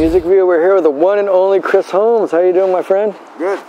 music video. We're here with the one and only Chris Holmes. How you doing, my friend? Good.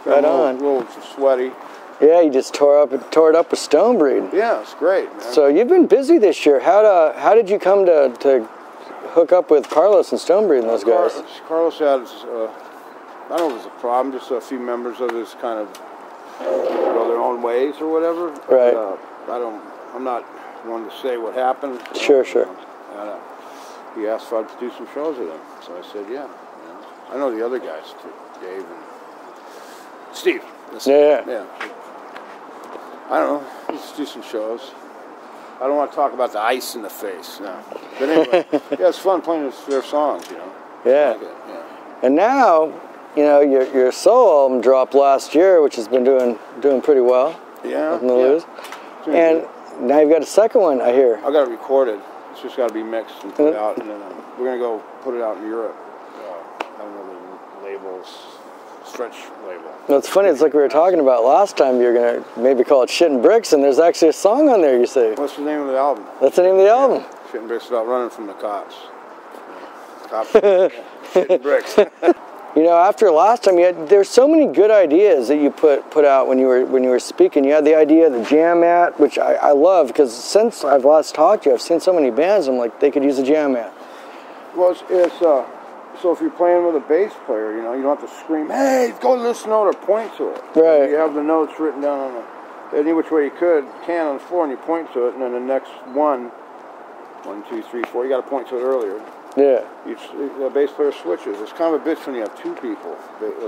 Right on. A little sweaty. Yeah, you just tore it up with Stonebreed. Yeah, it's great, man. So you've been busy this year. How did you come to hook up with Carlos and Stonebreed and those guys? Carlos had, I don't know if it's a problem, just a few members of his kind of go their own ways or whatever. Right. I'm not one to say what happened. Sure. And, he asked if I'd do some shows with him, so I said, yeah. I know the other guys too, Dave and Steve. Yeah. I don't know. Let's do some shows. I don't want to talk about the ice in the face. No. But anyway, yeah, it's fun playing their songs, you know. Yeah. Like it, yeah. And now, you know, your solo album dropped last year, which has been doing pretty well. Yeah. Nothing to lose. And now you've got a second one, I hear. I got it recorded. It's just got to be mixed and put out, and then we're gonna go put it out in Europe. I don't know the labels. Stretch label. No, it's funny. It's like we were talking about last time. You're gonna maybe call it "Shit and Bricks," and there's actually a song on there. You say. What's the name of the album? That's the name of the album. Shit and Bricks about running from the cops. Shit and Bricks. You know, after last time, there's so many good ideas that you put out when you were speaking. You had the idea of the jam mat, which I love, because since I've last talked to you, I've seen so many bands. I'm like, they could use a jam mat. Well, so if you're playing with a bass player, you know, you don't have to scream, "Hey, go to this note," or point to it. Right. You have the notes written down on any which way you can on the floor, and you point to it, and then the next one, 1, 2, 3, 4, you got to point to it earlier. Yeah. The bass player switches. It's kind of a bitch when you have two people,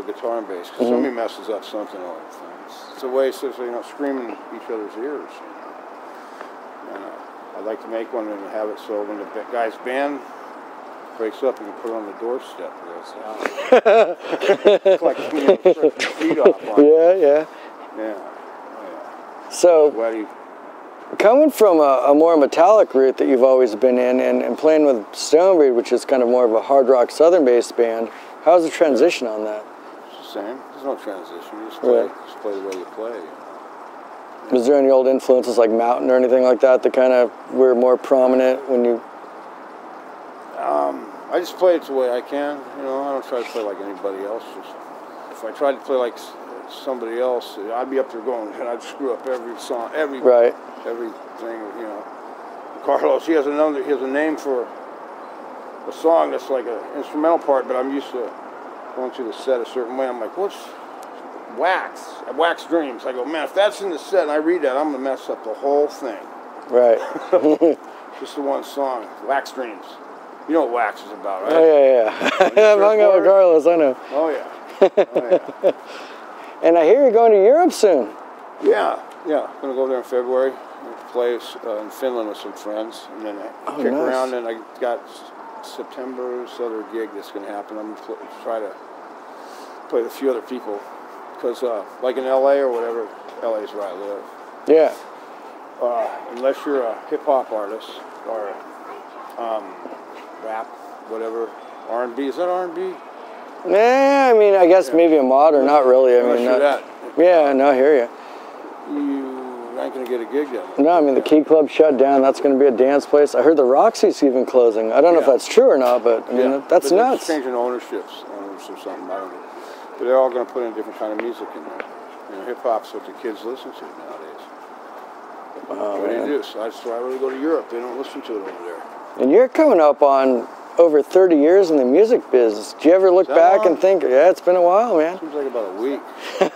guitar and bass, because somebody messes up something all the time. It's a way so you're not screaming in each other's ears. You know? And I'd like to make one and have it so when the guy's band breaks up, you can put it on the doorstep. Collect feet off on it. Yeah. So, sweaty. coming from a more metallic route that you've always been in, and playing with Stonebreed, which is kind of more of a hard rock southern-based band, how's the transition on that? It's the same. There's no transition. You just play the way you play. You know? Was there any old influences like Mountain or anything like that kind of were more prominent when you... I just play it the way I can. You know, I don't try to play like anybody else. If I tried to play like somebody else, I'd be up there going, and I'd screw up every song, everything. You know, Carlos, he has a name for a song that's like an instrumental part, but I'm used to going through the set a certain way. I'm like, what's Wax Dreams? I go, man, if that's in the set and I read that, I'm gonna mess up the whole thing. Right. Just the one song, Wax Dreams. You know what Wax is about, right? Oh, yeah. I've hung out with Carlos, I know. Oh, yeah. And I hear you're going to Europe soon. Yeah. I'm going to go there in February. Play in Finland with some friends. And then I kick around, and I got September's other gig that's going to happen. I'm going to try to play with a few other people. Because, like in L.A. or whatever, L.A. is where I live. Yeah. Unless you're a hip-hop artist or rap, whatever, R&B. Is that R&B? Nah, I mean, I guess maybe a modern, not really. I mean, I hear you. You ain't gonna get a gig then. No, I mean the Key Club shut down. That's going to be a dance place. I heard the Roxy's even closing. I don't know if that's true or not, but I mean that's nuts. Changing ownerships or something. I don't know. But they're all going to put in a different kind of music in there. You know, hip hop's what the kids listen to nowadays. What do you do? So that's why I really go to Europe. They don't listen to it over there. And you're coming up on over 30 years in the music business. Do you ever look back and think, yeah, it's been a while, man? Seems like about a week.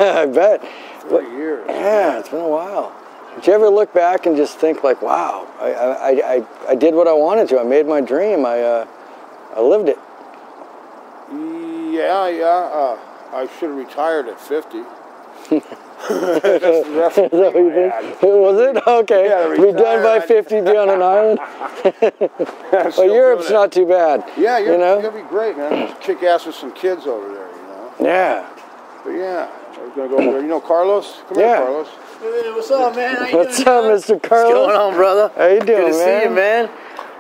I bet. 30 years. Yeah, it's been a while. Did you ever look back and just think like, wow, I did what I wanted to. I made my dream. I lived it. Yeah. I should have retired at 50. Was it? Okay. Yeah, be done by 50, be on an island. Well, Europe's not too bad. Yeah, you'll be great, man. Just kick ass with some kids over there, you know. Yeah. But yeah, I was gonna go over there. You know Carlos? Come here, Carlos. Hey, what's up, man? How you doing, Mr. Carlos? What's going on, brother? How you doing, Good to see you, man.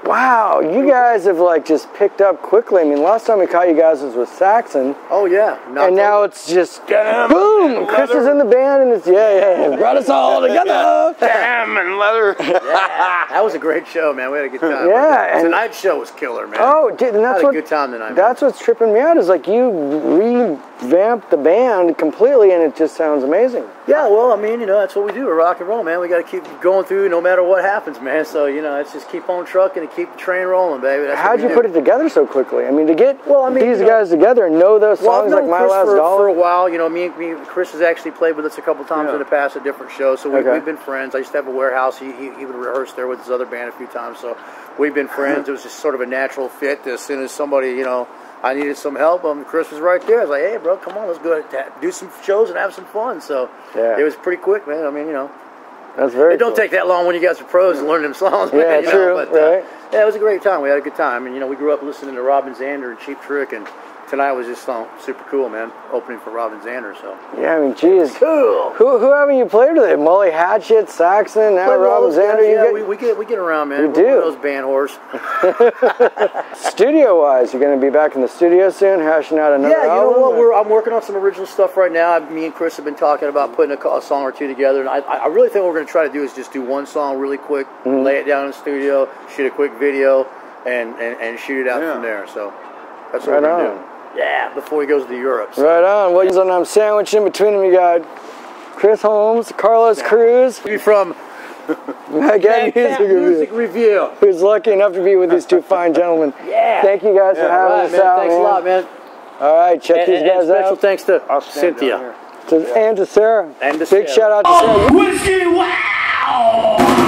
Wow, you guys have like just picked up quickly. I mean, last time we caught you guys was with Saxon. Oh yeah. And now it's just boom. Chris is in the band, and it's brought us all together. Damn and leather. Yeah, that was a great show, man. We had a good time. Yeah, and tonight's show was killer, man. Oh, dude, and that's I had a good time tonight. That's what's tripping me out is like you revamped the band completely, and it just sounds amazing. Yeah, well, I mean, you know, that's what we do. We're rock and roll, man. We got to keep going through no matter what happens, man. So, you know, it's just keep on trucking and keep the train rolling, baby. That's How'd you put it together so quickly? I mean, to get these guys together and know those songs like My Last Dollar? For a while, you know, me and Chris has actually played with us a couple times in the past at different shows, so we've been friends. I used to have a warehouse. He would rehearse there with his other band a few times, so we've been friends. It was just sort of a natural fit. As soon as somebody, you know, I needed some help, Chris was right there. I was like, hey, bro, come on, let's go do some shows and have some fun. So it was pretty quick, man. I mean, you know. That's very It don't take that long when you guys are pros and learn them songs. Yeah, man, true, but, right? Yeah, it was a great time. We had a good time. And, you know, we grew up listening to Robin Zander and Cheap Trick, and tonight was just super cool, man. Opening for Robin Zander, so. Yeah, I mean, geez. Cool. Who haven't you played with? Molly Hatchet, Saxon, now Robin Zander. We get around, man. We do. We're those band whores. Studio-wise, you're going to be back in the studio soon, hashing out another album? Yeah, you know what? I'm working on some original stuff right now. Me and Chris have been talking about putting a song or two together, and I really think what we're going to try to do is just do one song really quick, lay it down in the studio, shoot a quick video, and shoot it out from there. So that's what we're going to do. Yeah, before he goes to Europe. So. Right on. Well, I'm sandwiched in between them. You got Chris Holmes, Carlos Cruz. From Madcap Music Review. Who's lucky enough to be with these two fine gentlemen. Yeah. Thank you guys for having us out, Thanks a lot, man. All right, check these guys out. Special thanks to Cynthia. And to Sarah. And to Big shout out to Sarah. Whiskey, wow!